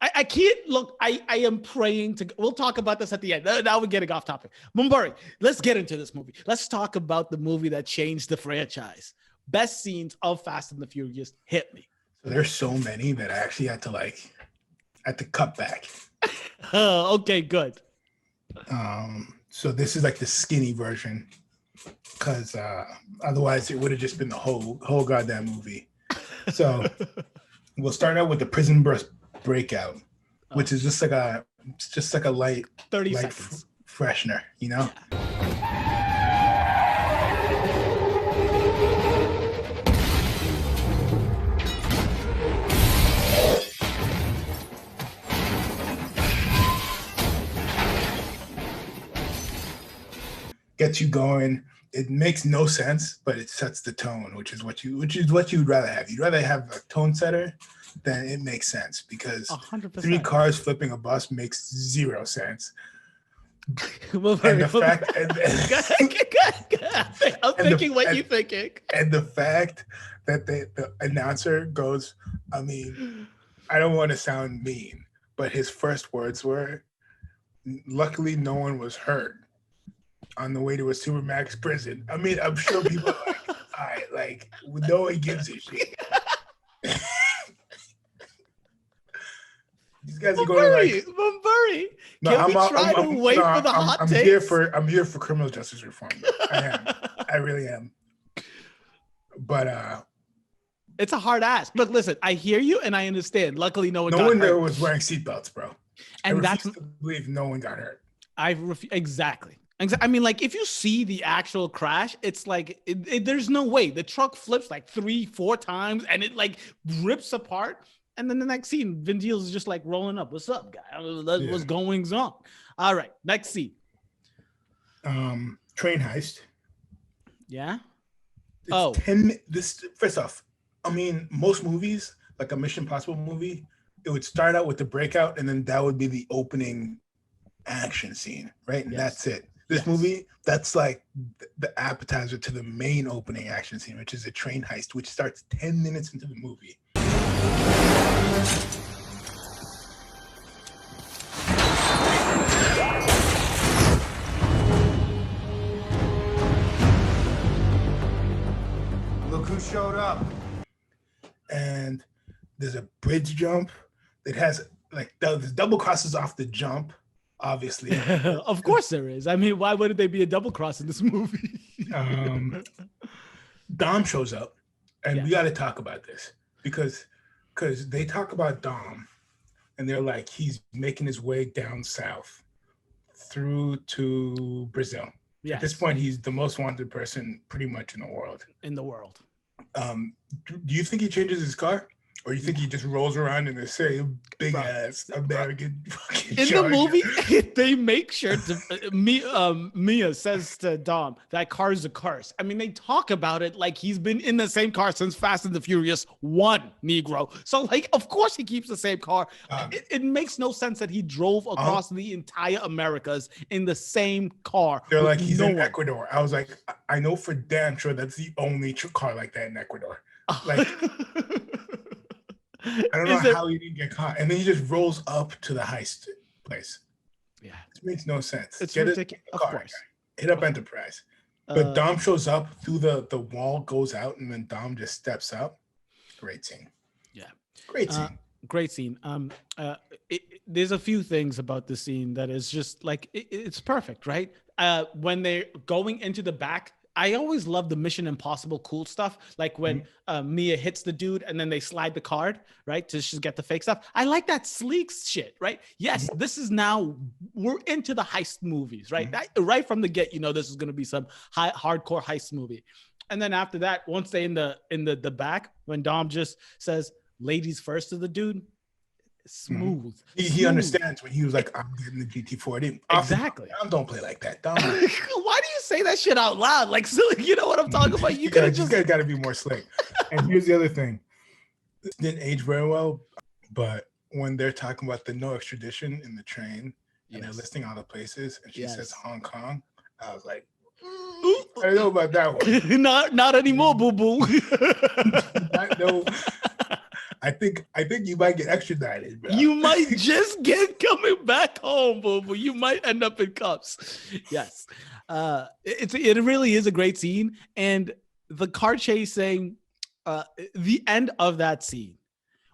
I can't look. I am praying to. We'll talk about this at the end. Now we're getting off topic. Mumbari, let's get into this movie. Let's talk about the movie that changed the franchise. Best scenes of Fast and the Furious. Hit me. So there's so many that I actually had to cut back. Okay, good. So this is like the skinny version, because otherwise it would have just been the whole goddamn movie. So we'll start out with the prison breakout, which is just like a light 30 light seconds freshener, you know. Gets you going. It makes no sense, but it sets the tone, which is what you'd rather have. You'd rather have a tone setter than it makes sense, because 100%. 3 cars flipping a bus makes 0 sense. I'm thinking what you're thinking. And the fact that the announcer goes, I mean, I don't want to sound mean, but his first words were, "Luckily, no one was hurt on the way to a Supermax prison." I mean, I'm sure people are like, all right, like, no one gives a shit. These guys are going like, Mumbury. Can we try to wait for the hot takes? I'm here for criminal justice reform. I am. I really am. But it's a hard ask. Look, listen, I hear you and I understand. Luckily, no one there was wearing seatbelts, bro. And that's to believe no one got hurt. Exactly. I mean, like, if you see the actual crash, it's like there's no way. The truck flips like 3-4 times and it like rips apart. And then the next scene, Vin Diesel is just like rolling up. What's up, guy? What's going on? All right, next scene. Train heist. Yeah. This first off, I mean, most movies, like a Mission Impossible movie, it would start out with the breakout, and then that would be the opening action scene, right? And that's it. This movie, that's like the appetizer to the main opening action scene, which is a train heist, which starts 10 minutes into the movie. Look who showed up. And there's a bridge jump that has like the double crosses off the jump. Obviously, of course there is. I mean, why wouldn't they be a double cross in this movie? Dom shows up, and we got to talk about this because they talk about Dom, and they're like, he's making his way down south through to Brazil. Yes. At this point, he's the most wanted person pretty much in the world. Do you think he changes his car? Or you think he just rolls around in the same big ass American fucking in the movie? They make sure to Mia says to Dom, that car is a curse. I mean, they talk about it like he's been in the same car since Fast and the Furious 1, Negro. So, like, of course he keeps the same car. It makes no sense that he drove across the entire Americas in the same car. They're like, he's in Ecuador. I was like, I know for damn sure that's the only car like that in Ecuador. Like. I don't know how he didn't get caught. And then he just rolls up to the heist place. Yeah. It makes no sense. It's ridiculous. Of course. Hit up Enterprise. But Dom shows up through the wall, goes out, and then Dom just steps up. Great scene. Yeah. Great scene. Great scene. There's a few things about the scene that is just like, it's perfect, right? When they're going into the back, I always love the Mission Impossible cool stuff. Like when Mia hits the dude and then they slide the card, right? To just get the fake stuff. I like that sleek shit, right? Yes, this is now, we're into the heist movies, right? Right from the get, you know, this is going to be some hardcore heist movie. And then after that, once they in the back, when Dom just says, ladies first to the dude, smooth. He understands when he was like, I'm getting the GT40. Exactly. Dom don't play like that. Dom. Why do you say that shit out loud? Like, silly, you know what I'm talking about? You could just got to be more slick. And here's the other thing. This didn't age very well, but when they're talking about the no extradition in the train and they're listing all the places and she says Hong Kong, I was like, I don't know about that one. not anymore, boo boo. I think you might get extradited, bro. You might just get coming back home, boo. You might end up in cuffs. Yes. It really is a great scene. And the car chasing, the end of that scene,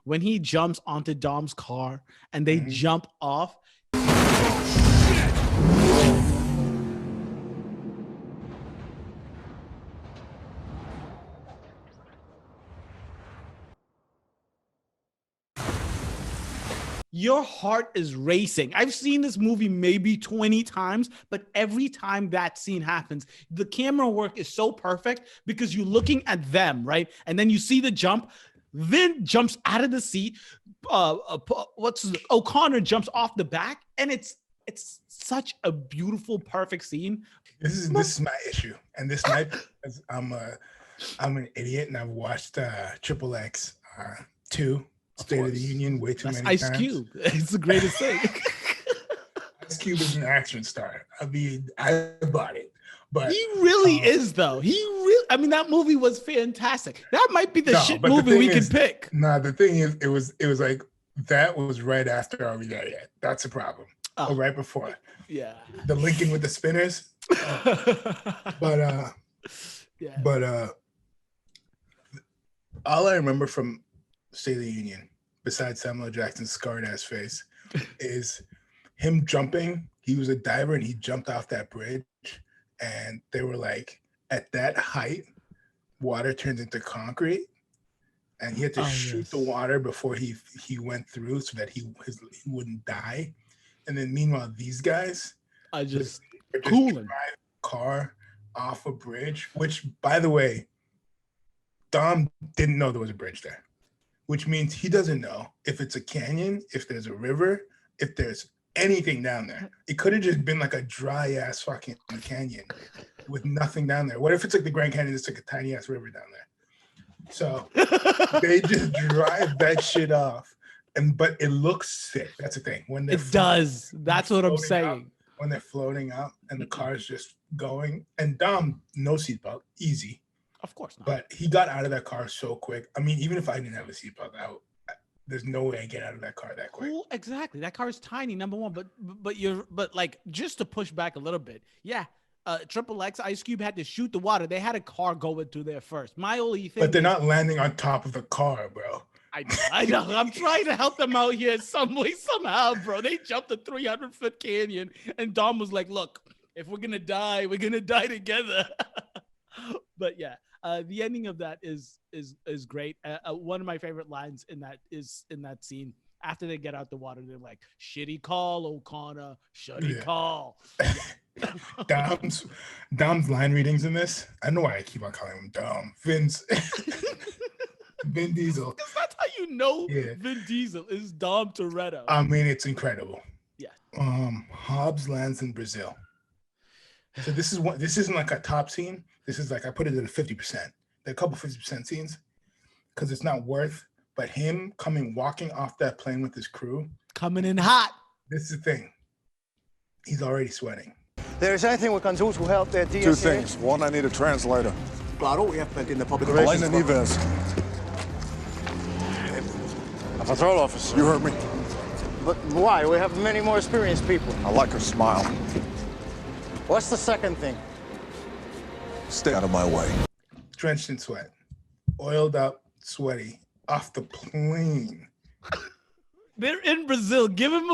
when he jumps onto Dom's car and they jump off. Your heart is racing. I've seen this movie maybe 20 times, but every time that scene happens, the camera work is so perfect because you're looking at them, right? And then you see the jump. Vin jumps out of the seat. O'Connor jumps off the back, and it's such a beautiful, perfect scene. This is my issue, and this night I'm an idiot, and I've watched Triple X 2. State of the Union way too many Ice times. Cube. It's the greatest thing. Ice Cube is an action star. I mean, I bought it, but he really is, though. I mean, that movie was fantastic. That might be the shit movie we could pick. Nah, the thing is, it was like that was right after Are We There Yet? That's a problem. Or right before. Yeah. The Lincoln with the spinners. But all I remember from State of the Union, besides Samuel Jackson's scarred ass face, is him jumping. He was a diver and he jumped off that bridge, and they were like, at that height, water turns into concrete, and he had to shoot the water before he went through so that he wouldn't die. And then meanwhile, these guys are just drive a car off a bridge, which, by the way, Dom didn't know there was a bridge there. Which means he doesn't know if it's a canyon, if there's a river, if there's anything down there. It could have just been like a dry ass fucking canyon with nothing down there. What if it's like the Grand Canyon, it's like a tiny ass river down there? So they just drive that shit off. But it looks sick. That's the thing. When it does. That's what I'm saying. When they're floating up and the car's just going, and Dom, no seatbelt, easy. Of course not. But he got out of that car so quick. I mean, even if I didn't have a seatbelt out, there's no way I get out of that car that quick. Well, exactly. That car is tiny, number one. But like, just to push back a little bit, yeah. Triple X, Ice Cube had to shoot the water. They had a car going through there first. My only thing. But they're not landing on top of the car, bro. I know. I'm trying to help them out here some way, somehow, bro. They jumped a 300-foot canyon, and Dom was like, "Look, if we're gonna die, we're gonna die together." But yeah. The ending of that is great. One of my favorite lines in that scene. After they get out the water, they're like, "Shitty call, O'Connor. Shitty call." Dom's line readings in this. I know why I keep on calling him Dom. Vin Diesel. Because that's how you know Vin Diesel is Dom Toretto. I mean, it's incredible. Yeah. Hobbs lands in Brazil. So this isn't like a top scene. This is like, I put it at a 50%. There are a couple 50% scenes because it's not worth, but him walking off that plane with his crew. Coming in hot. This is the thing. He's already sweating. There's anything we can do to help their DSA? Two things. One, I need a translator. Claro, we have in the public Elena relations. Nieves. A patrol officer. You heard me. But why? We have many more experienced people. I like her smile. What's the second thing? Stay out of my way. Drenched in sweat, oiled up, sweaty, off the plane. They're in Brazil. Give him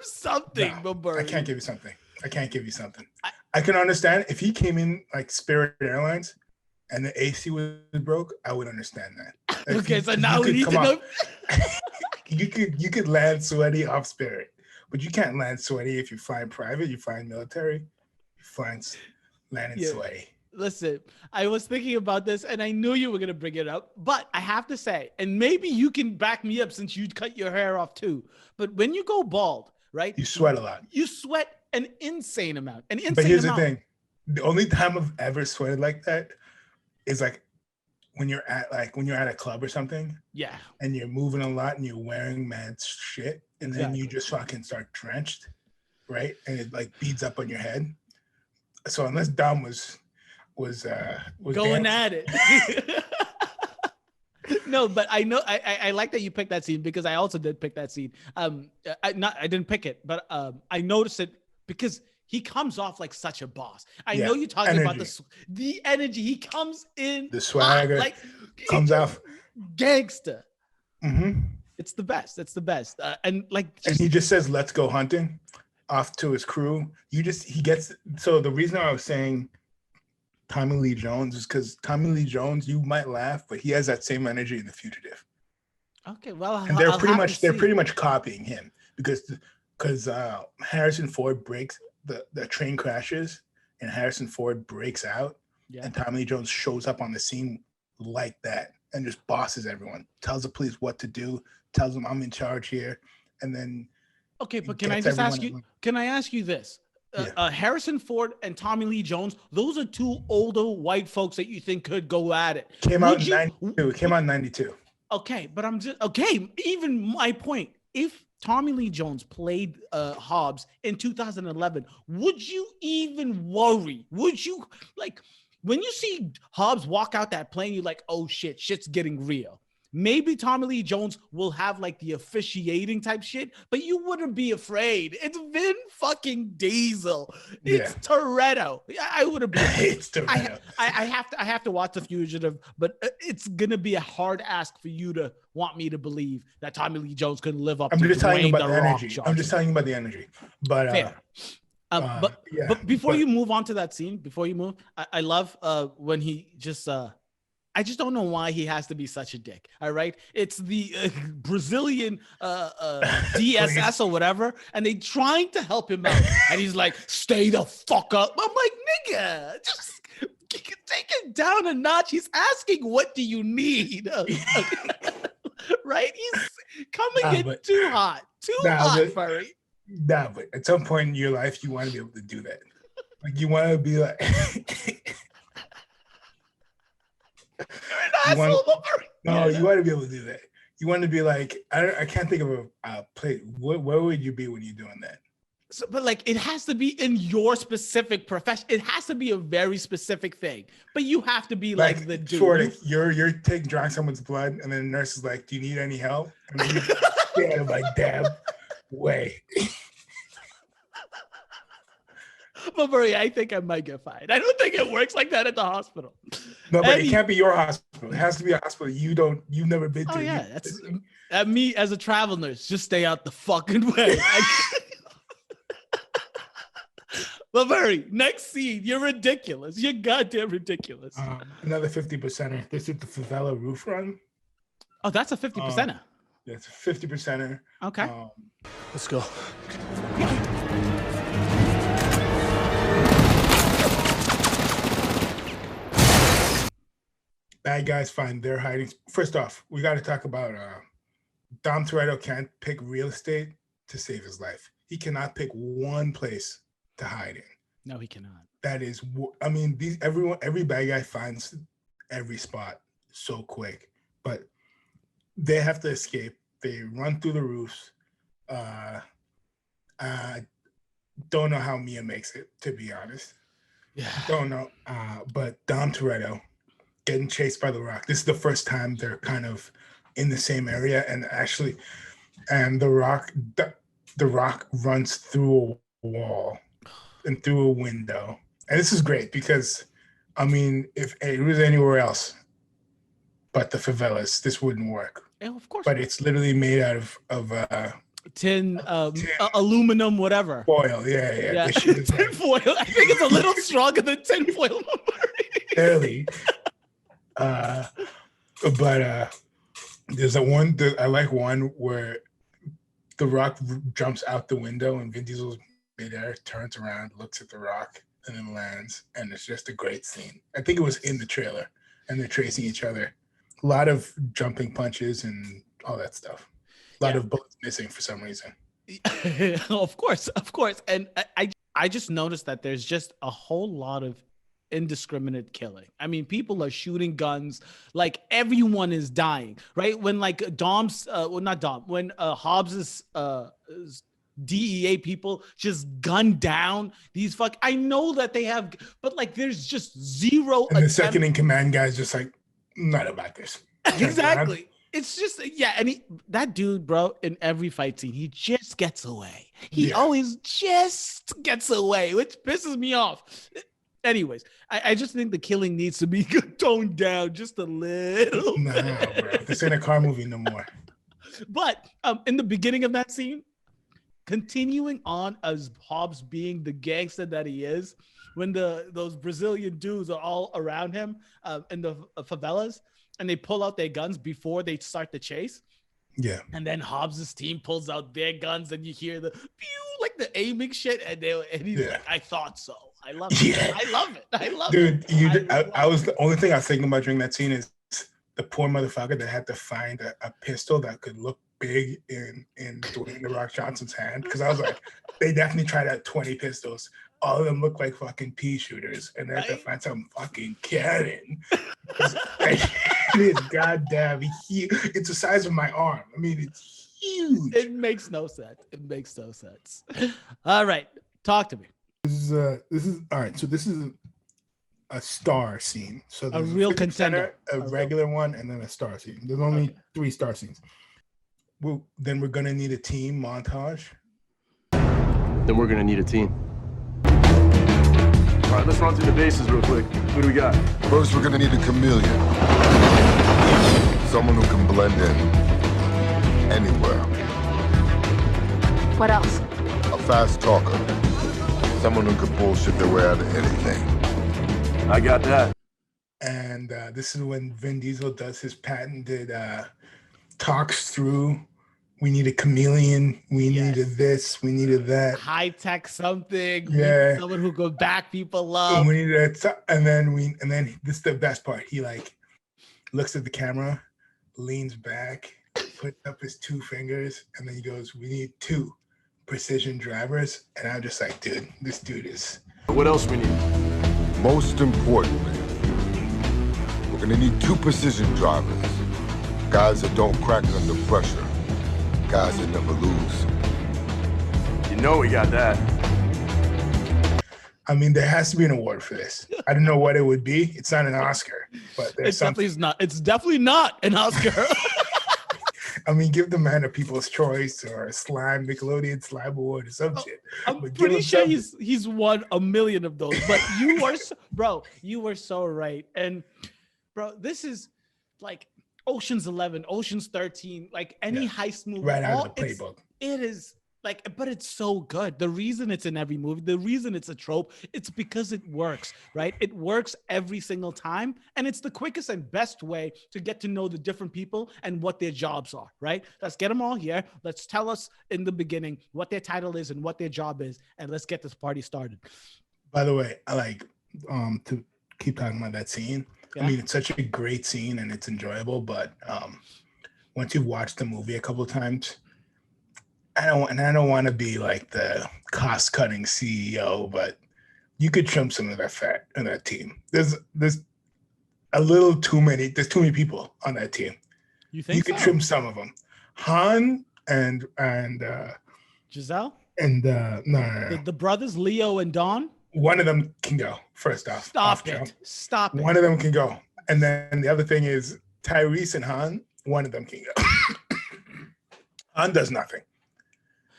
something, No, Bill I can't give you something. I can understand if he came in like Spirit Airlines and the AC was broke, I would understand that. Okay, so now we need to know. You could land sweaty off Spirit, but you can't land sweaty if you're flying private, you're flying military, you're flying landing sweaty. Listen, I was thinking about this and I knew you were going to bring it up, but I have to say, and maybe you can back me up since you cut your hair off too, but when you go bald, right? You sweat a lot. You sweat an insane amount. But here's the thing. The only time I've ever sweated like that is like when you're at a club or something. Yeah. And you're moving a lot and you're wearing mad shit. And then you just fucking start drenched, right? And it like beads up on your head. So unless Dom was going dancing, at it. No, but I know I like that you picked that scene because I also did pick that scene. I didn't pick it, but I noticed it because he comes off like such a boss. I know you're talking about the energy. He comes in the swagger, like comes out gangster. Mm-hmm. It's the best. It's the best. And he just says, "Let's go hunting," off to his crew. He gets. So the reason I was saying Tommy Lee Jones is because Tommy Lee Jones, you might laugh, but he has that same energy in The Fugitive. Okay, well, and they're pretty much copying him because Harrison Ford breaks the train crashes and Harrison Ford breaks out, and Tommy Lee Jones shows up on the scene like that and just bosses everyone, tells the police what to do, tells them I'm in charge here, and then. Okay, but can I just ask you? Can I ask you this? Harrison Ford and Tommy Lee Jones, those are two older white folks that you think could go at it. Came out in 92. Okay, but I'm just even my point. If Tommy Lee Jones played Hobbs in 2011, would you even worry? Would you when you see Hobbs walk out that plane, you're like, oh shit's getting real. Maybe Tommy Lee Jones will have like the officiating type shit, but you wouldn't be afraid. It's Vin fucking Diesel. It's Torretto. I wouldn't be afraid. It's Torretto. I have to watch The Fugitive, but it's gonna be a hard ask for you to want me to believe that Tommy Lee Jones couldn't live up to Dwayne about the energy. I'm just telling you about the energy. But fair. But before you move on to that scene, I love when he just I just don't know why he has to be such a dick. All right. It's the Brazilian DSS or whatever. And they trying to help him out. And he's like, stay the fuck up. I'm like, nigga, just take it down a notch. He's asking, what do you need? Right. He's coming in too hot, Furry. Nah, but at some point in your life, you want to be able to do that. Like you want to be like... you want to be able to do that. You want to be like, I can't think of a play. Where would you be when you're doing that? So, but like, it has to be in your specific profession. It has to be a very specific thing. But you have to be like the dude. Sure, you're drawing someone's blood, and then the nurse is like, "Do you need any help?" And then you're like, "Damn way." But Murray, I think I might get fined. I don't think it works like that at the hospital. No, but it can't be your hospital. It has to be a hospital you've never been to. Oh yeah, that's me as a travel nurse. Just stay out the fucking way. But Murray, next scene, you're ridiculous. You're goddamn ridiculous. Another 50%er. This is the favela roof run. Oh, that's a 50%er. That's a 50%er. Okay. Let's go. Bad guys find their hiding. First off, we got to talk about Dom Toretto can't pick real estate to save his life. He cannot pick one place to hide in. No, he cannot. That is, I mean, every bad guy finds every spot so quick, but they have to escape. They run through the roofs. Don't know how Mia makes it, to be honest. Yeah. Don't know. But Dom Toretto getting chased by the Rock. This is the first time they're kind of in the same area, and the Rock runs through a wall and through a window. And this is great because, I mean, if it was anywhere else but the favelas, this wouldn't work. Yeah, of course. But it's literally made out of tin, aluminum, whatever. Foil, yeah. Tin foil. I think it's a little stronger than tin foil. Barely. But there's I like one where the Rock jumps out the window and Vin Diesel's midair, turns around, looks at the Rock, and then lands, and it's just a great scene. I think it was in the trailer, and they're chasing each other. A lot of jumping punches and all that stuff. A lot of bullets missing for some reason. Of course. And I just noticed that there's just a whole lot of indiscriminate killing. I mean, people are shooting guns, like everyone is dying, right? When like when Hobbs's DEA people just gun down these I know that they have, but like there's just zero. And the second in command guy's just like, not about this. Exactly. It's just and that dude, bro, in every fight scene, he just gets away. He always just gets away, which pisses me off. Anyways, I just think the killing needs to be toned down just a little. Nah, bro. This ain't a car movie no more. But in the beginning of that scene, continuing on as Hobbs being the gangster that he is, when those Brazilian dudes are all around him in the favelas, and they pull out their guns before they start the chase. Yeah. And then Hobbs's team pulls out their guns, and you hear the pew, like the aiming shit, and he's like, "I thought so." I love it. Yeah. I love it. I love it. Dude, I was the only thing I was thinking about during that scene is the poor motherfucker that had to find a pistol that could look big in Dwayne "The Rock" Johnson's hand. Because I was like, they definitely tried out 20 pistols. All of them look like fucking pea shooters, and they have to find some fucking cannon. It is goddamn huge. It's the size of my arm. I mean, it's huge. It makes no sense. It makes no sense. All right, talk to me. This is all right. So this is a star scene. So a real contender, a regular one, and then a star scene. There's only 3 star scenes. Well, then we're gonna need a team montage. Then we're gonna need a team. All right, let's run through the bases real quick. Who do we got? First, we're gonna need a chameleon. Someone who can blend in anywhere. What else? A fast talker. Someone who can bullshit their way out of anything. I got that. And this is when Vin Diesel does his patented talks through. We need a chameleon. We needed this. We needed that. High tech something. Yeah. Someone who could back people up. And we needed and then this is the best part. He like looks at the camera, leans back, puts up his 2 fingers, and then he goes, "We need 2 precision drivers." And I'm just like, dude, this dude is. What else we need? Most importantly, we're gonna need 2 precision drivers. Guys that don't crack under pressure. Guys that never lose. You know we got that. I mean, there has to be an award for this. I don't know what it would be. It's not an Oscar, but there's something. It's definitely not an Oscar. I mean, give the man a People's Choice or a Nickelodeon Slime Award or some shit. I'm pretty sure he's won a million of those. But you were so right. And bro, this is like Ocean's 11, Ocean's 13, like any heist movie. Right out of the playbook. It is like, but it's so good. The reason it's in every movie, the reason it's a trope, it's because it works, right? It works every single time. And it's the quickest and best way to get to know the different people and what their jobs are, right? Let's get them all here. Let's tell us in the beginning what their title is and what their job is. And let's get this party started. By the way, I like to keep talking about that scene. Yeah. I mean, it's such a great scene and it's enjoyable, but once you've watched the movie a couple of times, I don't want to be like the cost-cutting CEO, but you could trim some of that fat on that team. There's a little too many. There's too many people on that team. You think you could trim some of them? Han and Giselle and no. The brothers Leo and Don. One of them can go. First off, Stop it. One of them can go, and then the other thing is Tyrese and Han. One of them can go. Han does nothing.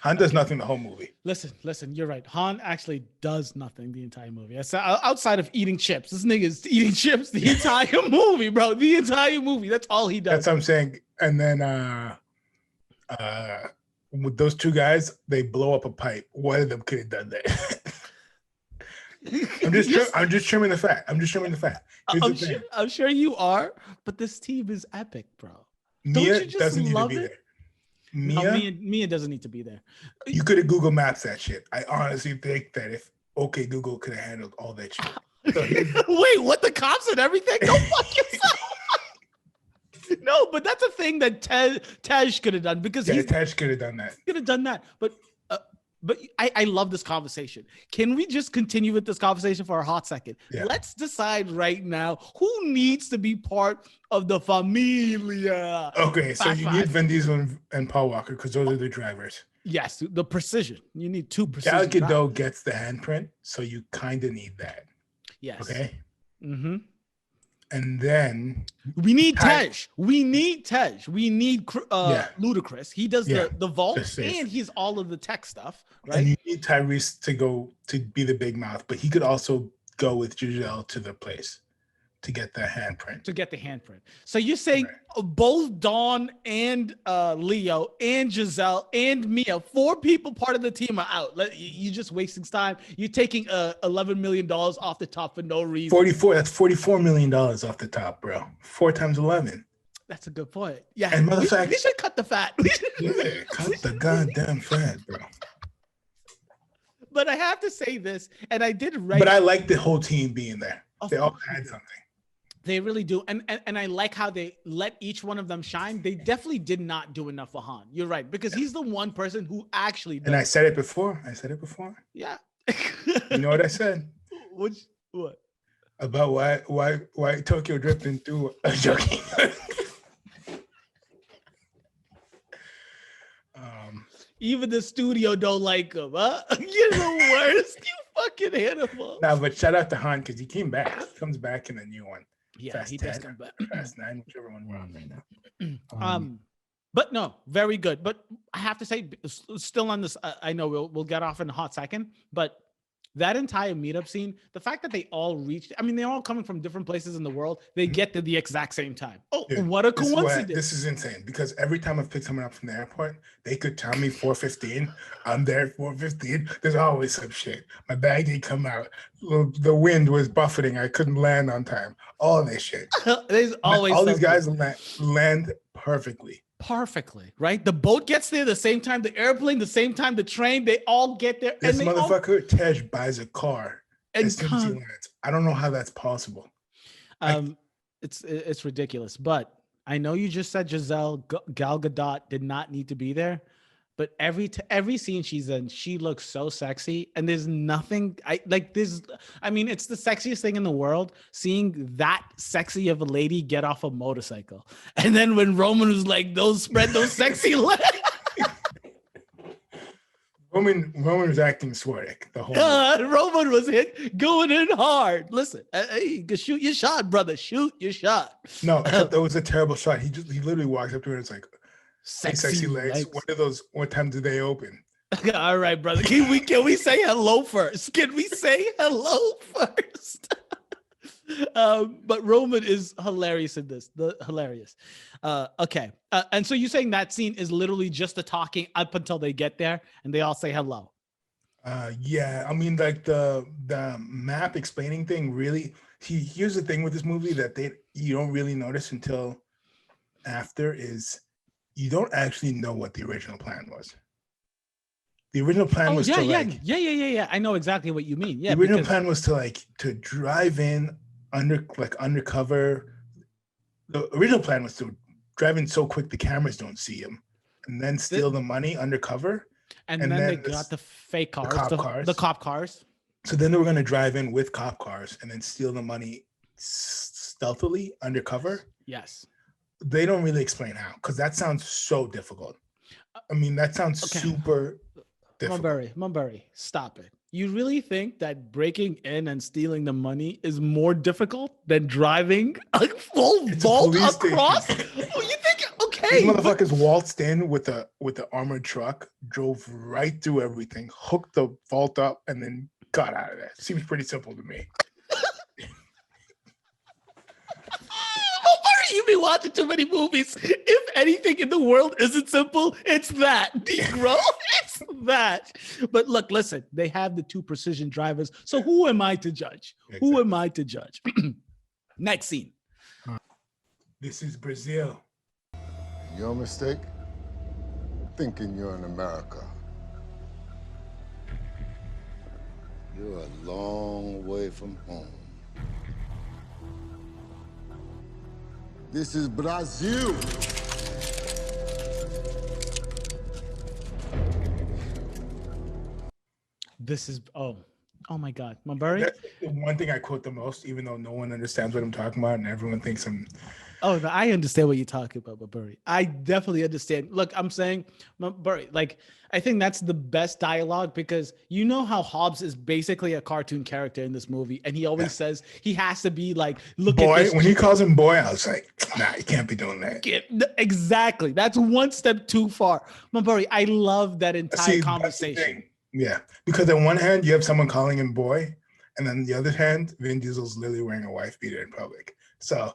Han does nothing the whole movie. Listen, you're right. Han actually does nothing the entire movie. Outside of eating chips. This nigga's eating chips the entire movie, bro. The entire movie. That's all he does. That's what I'm saying. And then with those 2 guys, they blow up a pipe. One of them could have done that. I'm just trimming the fat. I'm sure you are, but this team is epic, bro. Mia doesn't need to be there. Mia doesn't need to be there. You could have Google Maps that shit. I honestly think that if OK Google could have handled all that shit. So wait, what? The cops and everything? Go fuck yourself. No, but that's a thing that Tej could have done because Tej could have done that. Could have done that, but I love this conversation. Can we just continue with this conversation for a hot second? Yeah. Let's decide right now who needs to be part of the familia. Okay, so you need Vin Diesel and Paul Walker because those are the drivers. Yes, the precision. You need 2 precision. Gal Gadot gets the handprint, so you kind of need that. Yes. Okay. Mm-hmm. and then we need Tej. We need Yeah. Ludacris. He does Yeah. the vault, Just safe. and he's all of the tech stuff, right? And you need Tyrese to go to be the big mouth, but he could also go with Giselle to the place to get the handprint. So you're saying both Dawn and Leo and Giselle and Mia, 4 people part of the team are out. You're just wasting time. You're taking $11 million off the top for no reason. 44. That's $44 million off the top, bro. 4 times 11. That's a good point. Yeah, And we should cut the fat. Yeah, cut the goddamn fat, bro. But I have to say this, and I did write. But I like the whole team being there. They all had something. They really do. And I like how they let each one of them shine. They definitely did not do enough for Han. You're right. Because he's the one person who actually does. And I said it before. Yeah. You know what I said? What? About why Tokyo drifting through a joking. Even the studio don't like him, huh? You're the worst. You fucking animal. Nah, but shout out to Han because he came back. He comes back in a new one. Yeah, Fast he 10, does come back. Fast 9, whichever one we're on right now. But no, very good. But I have to say, still on this, I know we'll get off in a hot second, but that entire meetup scene, the fact that they all reached, I mean, they're all coming from different places in the world. They get to the exact same time. Oh, Dude, what a coincidence. This is insane because every time I've picked someone up from the airport, they could tell me 4:15. I'm there at 4:15. There's always some shit. My bag didn't come out. The wind was buffeting. I couldn't land on time. All this shit. There's always all these guys land perfectly. Perfectly, right? The boat gets there the same time, the airplane, the same time, the train, they all get there. This and motherfucker, Tej, buys a car and as soon as he lands. I don't know how that's possible. It's ridiculous. But I know you just said Giselle Gal Gadot did not need to be there, but every scene she's in, she looks so sexy. And there's nothing it's the sexiest thing in the world, seeing that sexy of a lady get off a motorcycle. And then when Roman was like, spread those sexy legs. Roman was acting sportic the whole Roman was going in hard. Listen, hey, shoot your shot, brother. Shoot your shot. No, that was a terrible shot. He literally walks up to her and it's like, sexy legs. What time do they open? All right, brother. Can we say hello first? Can we say hello first? But Roman is hilarious in this. Hilarious. Okay. And so you're saying that scene is literally just the talking up until they get there and they all say hello. Yeah. I mean, like the map explaining thing really, here's the thing with this movie that you don't really notice until after is you don't actually know what the original plan was. The original plan was yeah. I know exactly what you mean. Yeah. The original plan was to drive in undercover. The original plan was to drive in so quick the cameras don't see him, and then steal the money undercover. And then they got the fake cars, the cop cars. So then they were going to drive in with cop cars and then steal the money stealthily undercover. Yes. They don't really explain how, because that sounds so difficult. I mean, that sounds super difficult. Mulberry, stop it. You really think that breaking in and stealing the money is more difficult than driving a full vault across? Oh, you think, okay. These motherfuckers waltzed in with the armored truck, drove right through everything, hooked the vault up, and then got out of there. Seems pretty simple to me. You've been watching too many movies. If anything in the world isn't simple, it's that, Negro. It's that. But look, listen, they have the 2 precision drivers. So who am I to judge? Exactly. Who am I to judge? Next scene. This is Brazil. Your mistake? Thinking you're in America. You're a long way from home. This is Brazil. This is oh my God, Mulberry. That's the one thing I quote the most, even though no one understands what I'm talking about, and everyone thinks Oh, no, I understand what you're talking about, Burry. I definitely understand. Look, I'm saying, Burry, like, I think that's the best dialogue because you know how Hobbs is basically a cartoon character in this movie, and he always says he has to be like, look boy, at this. When he calls him boy, I was like, nah, you can't be doing that. Exactly. That's one step too far. Burry, I love that entire conversation. Yeah, because on one hand, you have someone calling him boy, and then the other hand, Vin Diesel's literally wearing a wife beater in public. So,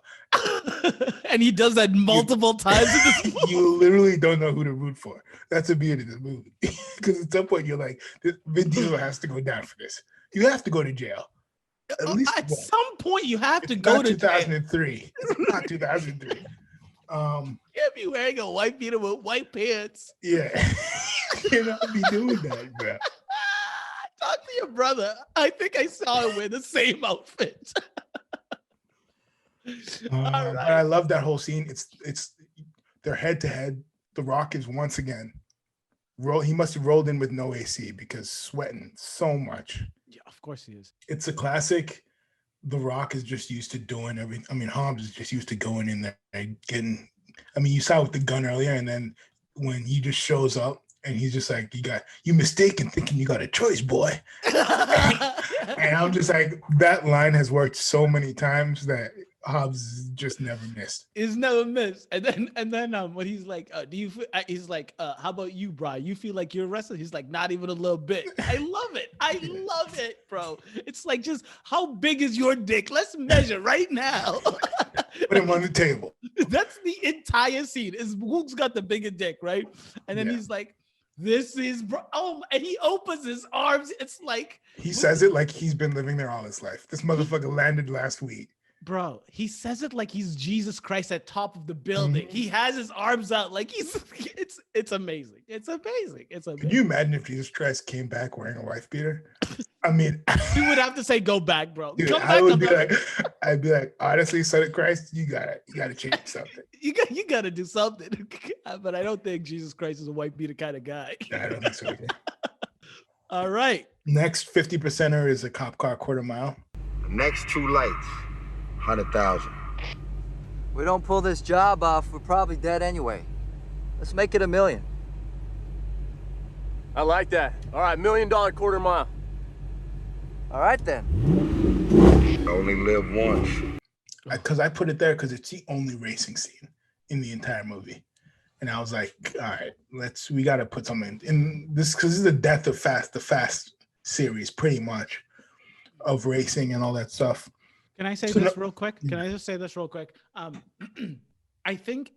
and he does that multiple times in this movie. You literally don't know who to root for. That's the beauty of the movie. Because at some point you're like, Vin Diesel has to go down for this. You have to go to jail. At least some point you have to go to 2003. It's not 2003. You can't be wearing a white beater with white pants. Yeah. You cannot be doing that, bro. Talk to your brother. I think I saw him wear the same outfit. Right. But I love that whole scene. It's they're head to head. The Rock is once again he must have rolled in with no AC because sweating so much. Yeah, of course he is. It's a classic. The Rock is just used to doing everything. I mean, Hobbs is just used to going in there and getting. I mean, you saw with the gun earlier, and then when he just shows up and he's just like, you mistaken thinking you got a choice, boy. And I'm just like, that line has worked so many times that Hobbs just never missed. It's never missed. And then when he's like, he's like, how about you, Brian? You feel like you're a wrestler? He's like, not even a little bit. I love it. I love it, bro. It's like, just how big is your dick? Let's measure right now. Put him on the table. That's the entire scene. Is who's got the bigger dick, right? And then he's like, this is bro. Oh, and he opens his arms. It's like he says it like he's been living there all his life. This motherfucker landed last week. Bro, he says it like he's Jesus Christ at top of the building. He has his arms out like it's amazing. It's amazing. It's amazing. Can you imagine if Jesus Christ came back wearing a wife beater? I mean, he would have to say, "Go back, bro." Dude, Come back, I'd be like, honestly, son of Christ, you gotta change something. you gotta do something. But I don't think Jesus Christ is a white beater kind of guy. I don't think so either. All right. Next 50%er is a cop car quarter mile. The next two lights. 100,000. We don't pull this job off, we're probably dead anyway. Let's make it $1 million. I like that. All right, $1 million quarter mile. All right then. Only live once. Because I put it there because it's the only racing scene in the entire movie. And I was like, all right, we got to put something in this because this is the death of the Fast series, pretty much, of racing and all that stuff. Can I say this real quick? Can I just say this real quick? I think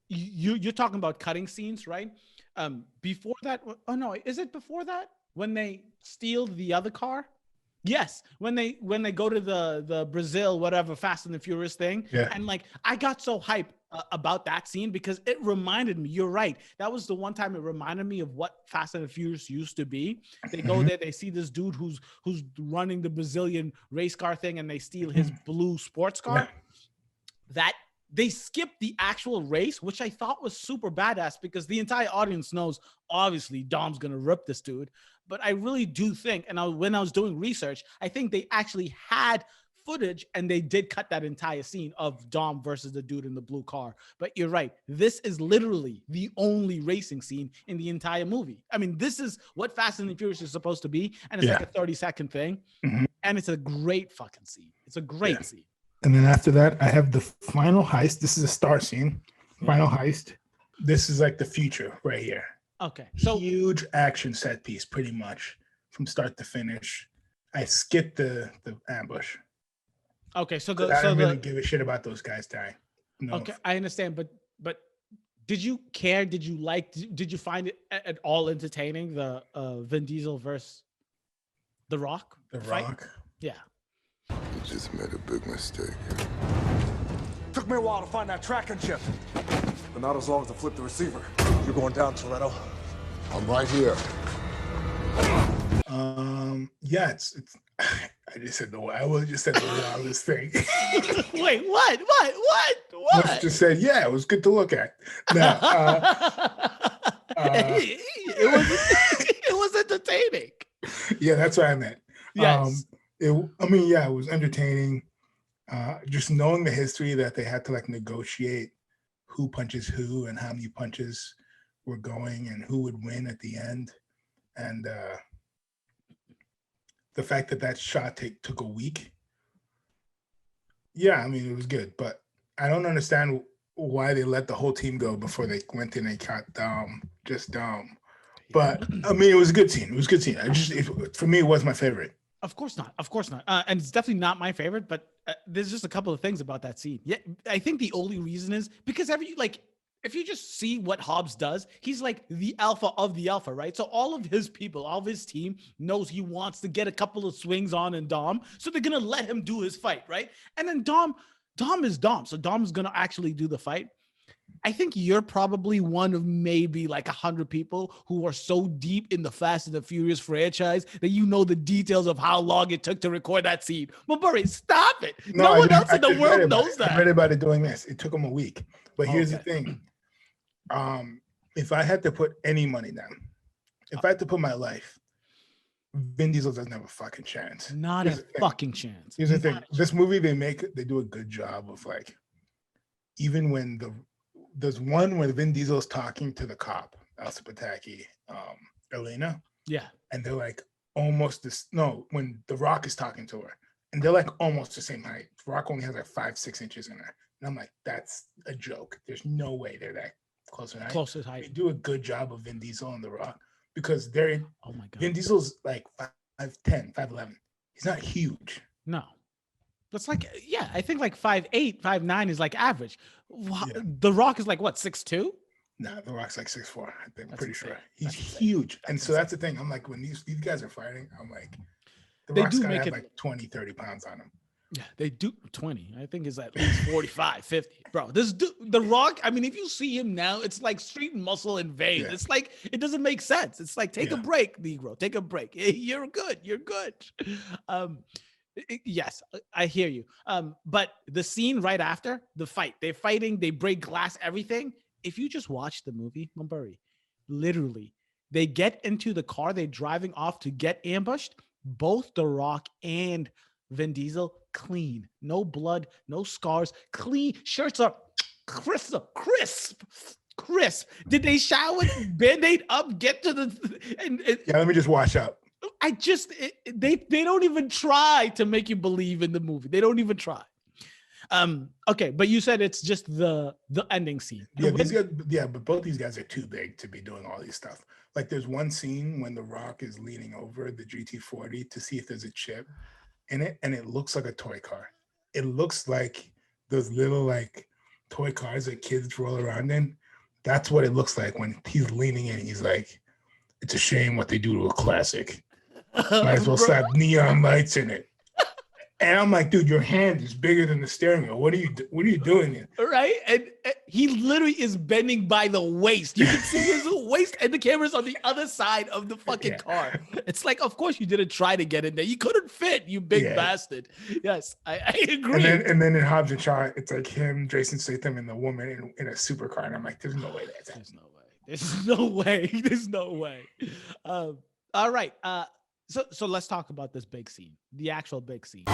you're talking about cutting scenes, right? Before that, oh no, is it before that when they steal the other car? Yes, when they go to the Brazil whatever Fast and the Furious thing, and like I got so hyped about that scene because it reminded me. You're right. That was the one time it reminded me of what Fast and the Furious used to be. They go there, they see this dude who's running the Brazilian race car thing, and they steal his blue sports car. That they skipped the actual race, which I thought was super badass because the entire audience knows obviously Dom's gonna rip this dude. But I really do think, and when I was doing research, I think they actually had footage and they did cut that entire scene of Dom versus the dude in the blue car. But you're right. This is literally the only racing scene in the entire movie. I mean, this is what Fast and the Furious is supposed to be. And it's like a 30-second thing. And it's a great fucking scene. It's a great scene. And then after that, I have the final heist. This is a star scene. Final heist. This is like the future right here. Okay. So huge action set piece, pretty much from start to finish. I skipped the ambush. Okay, so I don't really give a shit about those guys dying. No. Okay, I understand, but did you care? Did you like? Did you find it at all entertaining? The Vin Diesel versus The Rock. The fight? Rock. Yeah. You just made a big mistake. Took me a while to find that tracking chip, but not as long as to flip the receiver. You're going down, Torretto. I'm right here. Yeah, it's I just said I would just said the wildest thing. Wait, what? I just said, yeah, it was good to look at. No, it was entertaining. Yeah, that's what I meant. Yes. It was entertaining. Just knowing the history that they had to like negotiate who punches who and how many punches were going and who would win at the end, and the fact that that shot took a week. Yeah, I mean, it was good, but I don't understand why they let the whole team go before they went in and caught just Dom. But I mean, it was a good scene. It was a good scene. For me, it was my favorite. Of course not. Of course not. And it's definitely not my favorite, but there's just a couple of things about that scene. Yeah, I think the only reason is because if you just see what Hobbs does, he's like the alpha of the alpha, right? So all of his people, all of his team knows he wants to get a couple of swings on in Dom. So they're going to let him do his fight, right? And then Dom is Dom. So Dom's going to actually do the fight. I think you're probably one of maybe like 100 people who are so deep in the Fast and the Furious franchise that you know the details of how long it took to record that scene. But Murray, stop it. No one else in the world knows that. I read about it doing this. It took him a week. But here's the thing. If I had to put any money down, if I had to put my life, Vin Diesel doesn't have a fucking chance. Not a fucking chance. Here's the thing. This movie they do a good job of like, even when there's one where Vin Diesel is talking to the cop, Elsa Pataki, Elena. Yeah. And they're like almost when The Rock is talking to her, and they're like almost the same height. The Rock only has like 5-6 inches in her. And I'm like, that's a joke. There's no way they're that close in height. Closest height. They do a good job of Vin Diesel and The Rock because they're oh my god. Vin Diesel's like 5'10", 5'11". He's not huge. No. That's like, yeah, I think like 5'8", 5'9" is like average. Yeah. The Rock is like what, 6'2"? Nah, The Rock's like 6'4". I'm pretty sure. He's huge. And so that's the thing. I'm like, when these guys are fighting, I'm like, The Rock's gotta have like 20, 30 pounds on him. Yeah, they do 20. I think it's at least 45, 50. Bro, this dude, The Rock, I mean, if you see him now, it's like street muscle and veins. Yeah. It's like, it doesn't make sense. It's like, take a break, Negro. Take a break. You're good. You're good. Yes, I hear you. But the scene right after the fight, they're fighting, they break glass, everything. If you just watch the movie, Mumburi, literally, they get into the car, they're driving off to get ambushed. Both The Rock and Vin Diesel clean, no blood, no scars, clean. Shirts are crisp. Did they shower, band-aid up, get to the yeah, let me just wash up. They don't even try to make you believe in the movie. They don't even try. Okay, but you said it's just the ending scene. Yeah, but both these guys are too big to be doing all these stuff. Like there's one scene when The Rock is leaning over the GT40 to see if there's a chip in it, and it looks like a toy car. It looks like those little like toy cars that kids roll around in. That's what it looks like when he's leaning in. He's like, it's a shame what they do to a classic. Might as well slap neon lights in it. And I'm like, dude, your hand is bigger than the steering wheel. What are you doing here? Right? And he literally is bending by the waist. You can see his waist, and the camera's on the other side of the fucking car. It's like, of course you didn't try to get in there. You couldn't fit, you big bastard. Yes, I agree. And then in Hobbs and Shaw, it's like him, Jason Statham, and the woman in a supercar. And I'm like, there's no way that's happening. There's no way. There's no way. All right. So let's talk about this big scene, the actual big scene.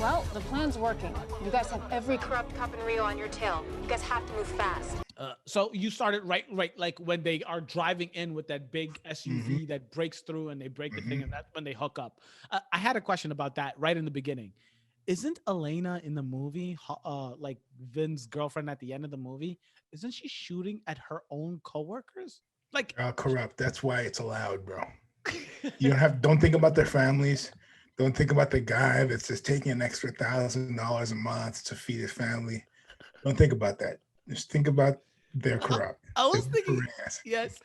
Well, the plan's working. You guys have every corrupt cop in Rio on your tail. You guys have to move fast. So you started right, like when they are driving in with that big SUV that breaks through and they break the thing, and that's when they hook up. I had a question about that right in the beginning. Isn't Elena in the movie, like Vin's girlfriend at the end of the movie, isn't she shooting at her own coworkers? Like corrupt. That's why it's allowed, bro. You don't think about their families. Don't think about the guy that's just taking an extra $1,000 a month to feed his family. Don't think about that. Just think about they're corrupt. I was thinking, yes.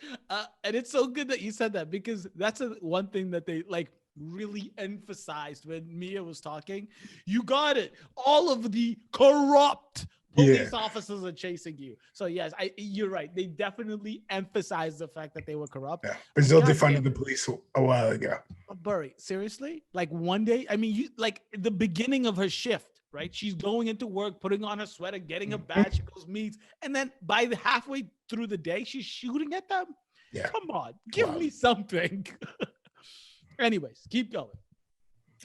And it's so good that you said that, because that's one thing that they like really emphasized when Mia was talking. You got it. All of the corrupt police officers are chasing you. So yes, you're right. They definitely emphasized the fact that they were corrupt. Yeah. Brazil defunded the police a while ago. Burry, seriously? Like one day, I mean, you like the beginning of her shift, right? She's going into work, putting on her sweater, getting a badge, she goes meets, and then by the halfway through the day, she's shooting at them. Yeah. Come on, give me something. Anyways, keep going.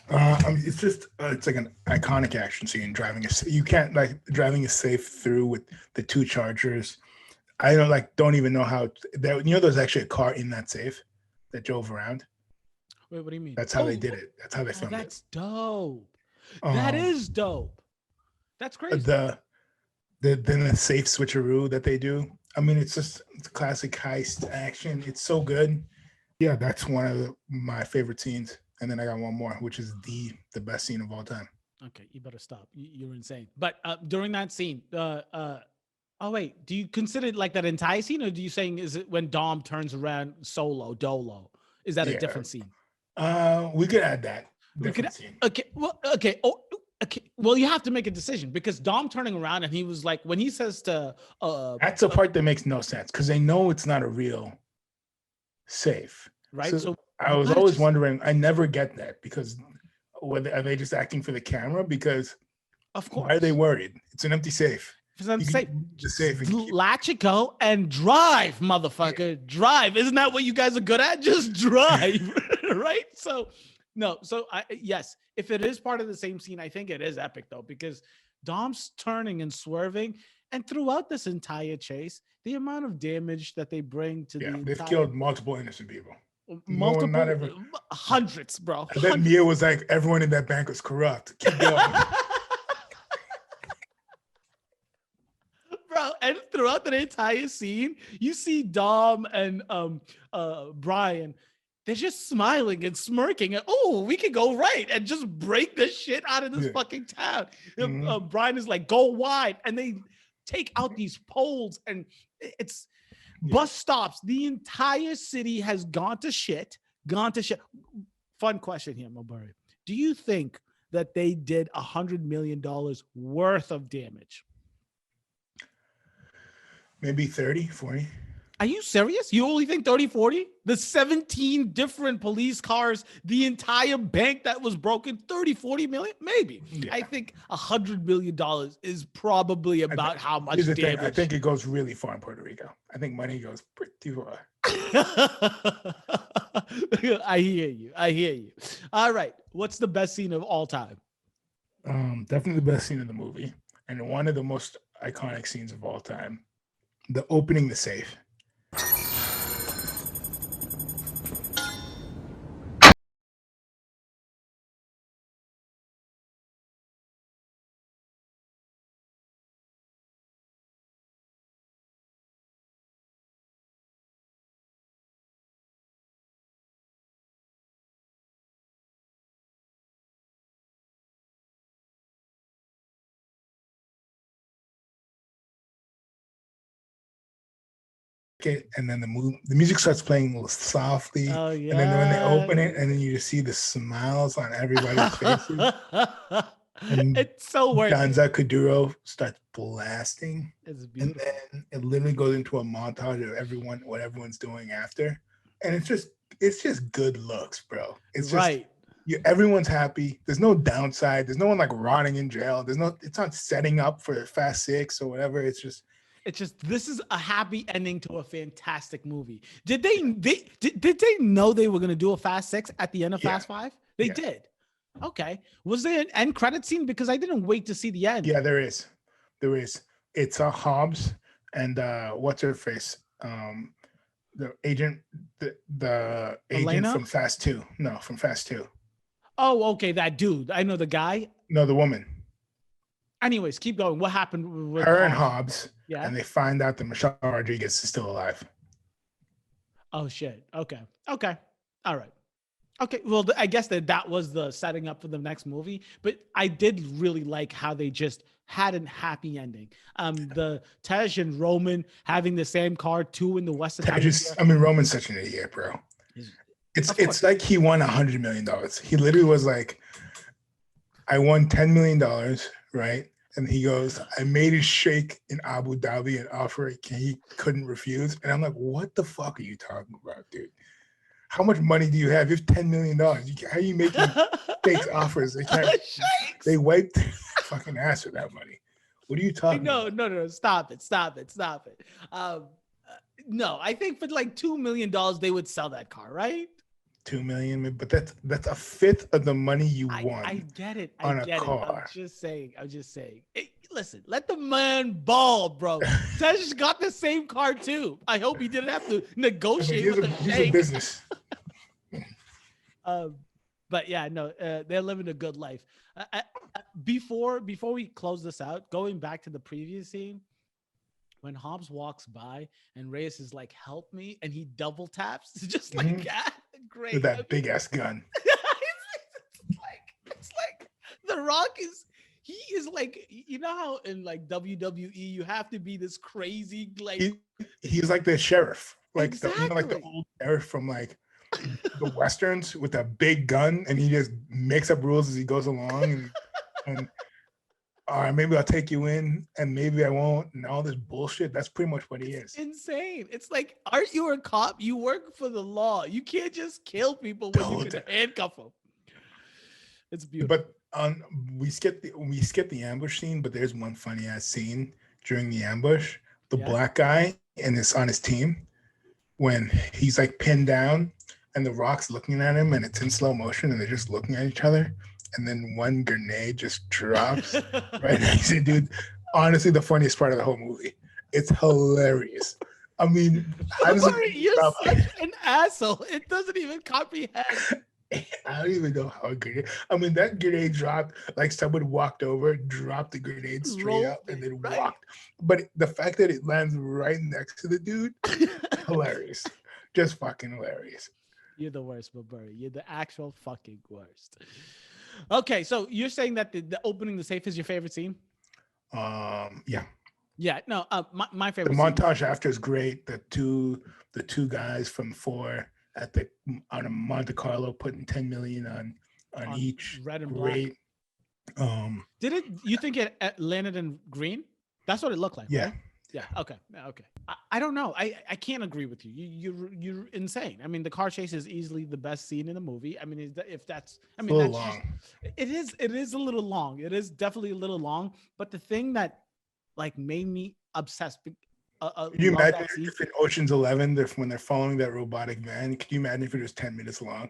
It's just it's like an iconic action scene. You can't like driving a safe through with the two chargers. I don't even know how there's actually a car in that safe that drove around. Wait, what do you mean? That's how they did it. That's how they filmed it. That's dope. That is dope. That's crazy. Then the safe switcheroo that they do. I mean, it's classic heist action. It's so good. Yeah, that's one of my favorite scenes. And then I got one more, which is the best scene of all time. Okay, you better stop. You're insane. But during that scene, oh wait, do you consider it like that entire scene, or do you saying is it when Dom turns around dolo? Is that a different scene? We could add that. Scene. Okay. Well, okay. Oh, okay. Well, you have to make a decision because Dom turning around and he was like, when he says to, that's the part that makes no sense because they know it's not a real safe, right? So I was always wondering. I never get that because are they just acting for the camera? Because of course, why are they worried? It's an empty safe. It's an empty safe. The safe. Latch it, go and drive, motherfucker. Yeah. Drive. Isn't that what you guys are good at? Just drive, right? So. No, so yes, if it is part of the same scene, I think it is epic though, because Dom's turning and swerving, and throughout this entire chase, the amount of damage that they bring to they've killed multiple innocent people. Hundreds, bro. I bet Mia was like, everyone in that bank was corrupt. Keep going. Bro, and throughout the entire scene, you see Dom and Brian. They're just smiling and smirking and we can go right and just break the shit out of this fucking town. Mm-hmm. Brian is like, go wide, and they take out these poles and it's bus stops. The entire city has gone to shit. Fun question here, Mobari. Do you think that they did $100 million worth of damage? Maybe 30, 40. Are you serious? You only think 30, 40? The 17 different police cars, the entire bank that was broken, 30, 40 million? Maybe. Yeah. I think $100 million is probably about how much damage. I think it goes really far in Puerto Rico. I think money goes pretty far. I hear you. All right. What's the best scene of all time? Definitely the best scene of the movie. And one of the most iconic scenes of all time. The opening the safe. And then the music starts playing softly. Oh, yeah. And then when they open it, and then you just see the smiles on everybody's faces. And it's so worth Danza Kuduro starts blasting. It's beautiful. And then it literally goes into a montage of what everyone's doing after. And it's just good looks, bro. It's just everyone's happy. There's no downside. There's no one like rotting in jail. It's not setting up for Fast 6 or whatever. It's just this is a happy ending to a fantastic movie. Did they know they were going to do a Fast 6 at the end of Fast 5? They did. Okay. Was there an end credit scene? Because I didn't wait to see the end. Yeah, there is. It's Hobbs and what's her face? The agent Elena? from Fast 2. No, from Fast 2. Oh, okay. That dude. I know the guy. No, the woman. Anyways, keep going. What happened with her and Hobbs? Yeah. And they find out that Michelle Rodriguez is still alive. Oh, shit. Okay. All right. Okay. Well, I guess that was the setting up for the next movie. But I did really like how they just had a happy ending. The Tej and Roman having the same car, two in the West. Roman's such an idiot, bro. It's like he won $100 million. He literally was like, I won $10 million, right? And he goes, I made a sheikh in Abu Dhabi an offer he couldn't refuse. And I'm like, what the fuck are you talking about, dude? How much money do you have? You have $10 million. How are you making fake offers? They wiped their fucking ass with that money. What are you talking about? No. Stop it. No, I think for like $2 million they would sell that car, right? 2 million, but that's a fifth of the money you won. I get it. on I a get it. car. I'm just saying. Hey, listen, let the man ball, bro. Tej got the same car too. I hope he didn't have to negotiate with the He's a shank. business. But yeah, no, they're living a good life. Before we close this out, going back to the previous scene, when Hobbs walks by and Reyes is like, "Help me," and he double taps, just like that. Great. With that big ass gun. it's like The Rock he is like, you know how in like WWE you have to be this crazy like he's like the sheriff, like exactly. like the old sheriff from like the westerns with a big gun, and he just makes up rules as he goes along, and all right, maybe I'll take you in, and maybe I won't, and all this bullshit. That's pretty much what he is. Insane. It's like, aren't you a cop? You work for the law. You can't just kill people when you can handcuff them. It's beautiful. But we skip the ambush scene, but there's one funny ass scene during the ambush. The black guy and it's on his team when he's like pinned down, and the Rock's looking at him, and it's in slow motion, and they're just looking at each other. And then one grenade just drops right next to dude. Honestly, the funniest part of the whole movie. It's hilarious. I mean, how does you're such an asshole. It doesn't even comprehend. I don't even know how a grenade. I mean, that grenade dropped like someone walked over, dropped the grenade straight up, and then walked. But the fact that it lands right next to the dude, hilarious. Just fucking hilarious. You're the worst, Burry. You're the actual fucking worst. Okay, so you're saying that the opening the safe is your favorite scene? Yeah. Yeah, no, my favorite. The montage after is great. The two guys from 4 on a Monte Carlo putting 10 million on each. Red and great. Black. You think it landed in green? That's what it looked like. Yeah. Right? Yeah. Okay. I don't know. I can't agree with you. You're insane. I mean, the car chase is easily the best scene in the movie. I mean, if that's, I mean, that's long. It is a little long. It is definitely a little long. But the thing that like made me obsessed. Can you imagine if in Ocean's 11, when they're following that robotic van? Can you imagine if it was 10 minutes long?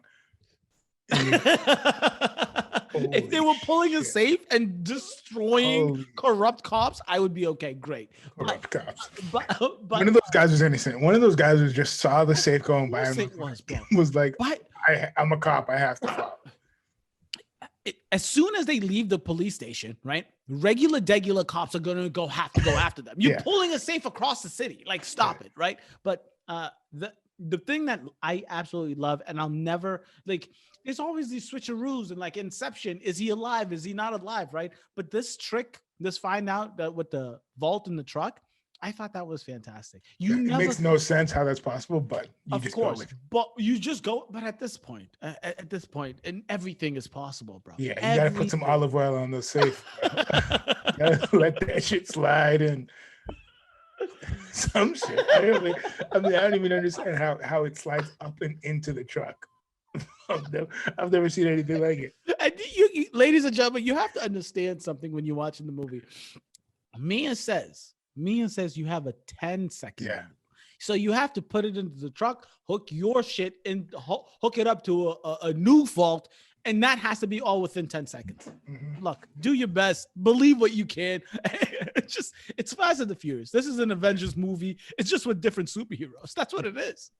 If they were pulling a safe and destroying corrupt cops, I would be okay. Great. Corrupt cops. But one of those guys was innocent. One of those guys was just saw the safe going by and was like, I'm a cop. I have to follow. As soon as they leave the police station, right? Regular cops are gonna have to go after them. You're pulling a safe across the city. Like, stop it, right? But the thing that I absolutely love, and I'll never like. There's always these switcheroos and like Inception. Is he alive? Is he not alive? Right. But this trick, find out that with the vault in the truck, I thought that was fantastic. It makes no sense how that's possible, but you just go with it. But you just go. But at this point, and everything is possible, bro. Yeah, you gotta put some olive oil on the safe. Let that shit slide and some shit. I don't even understand how it slides up and into the truck. I've never seen anything like it. And you, ladies and gentlemen, you have to understand something when you're watching the movie. Mia says you have a 10-second. Yeah. So you have to put it into the truck, hook your shit in, hook it up to a new vault, and that has to be all within 10 seconds. Mm-hmm. Look, do your best. Believe what you can. It's Fast and the Furious. This is an Avengers movie. It's just with different superheroes. That's what it is.